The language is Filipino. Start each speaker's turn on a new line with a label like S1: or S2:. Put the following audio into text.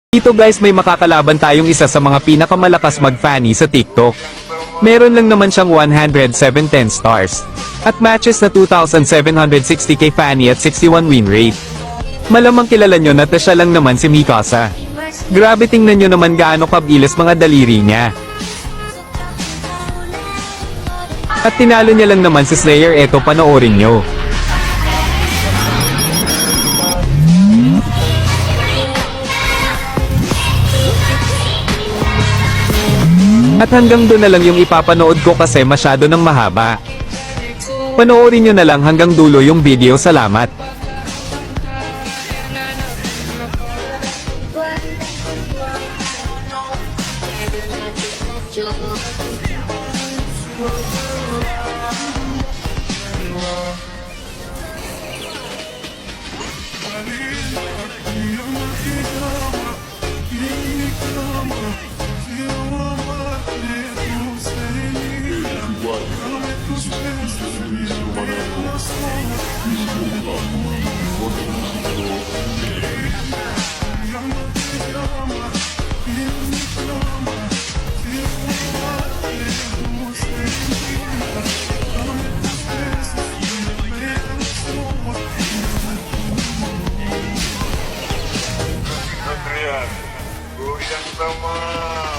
S1: Dito guys may makakalaban tayong isa sa mga pinakamalakas mag-fanny sa TikTok. Meron lang naman siyang 107 stars. At matches na 2,760k fanny at 61 win rate. Malamang kilala nyo na siya lang naman si Mikasa. Grabe tingnan nyo naman gaano kabilis mga daliri niya. At tinalo niya lang naman si Slayer, eto panoorin nyo. At hanggang doon na lang yung ipapanood ko kasi masyado nang mahaba. Panoorin nyo na lang hanggang dulo yung video, salamat.
S2: Adrian, goyang naman.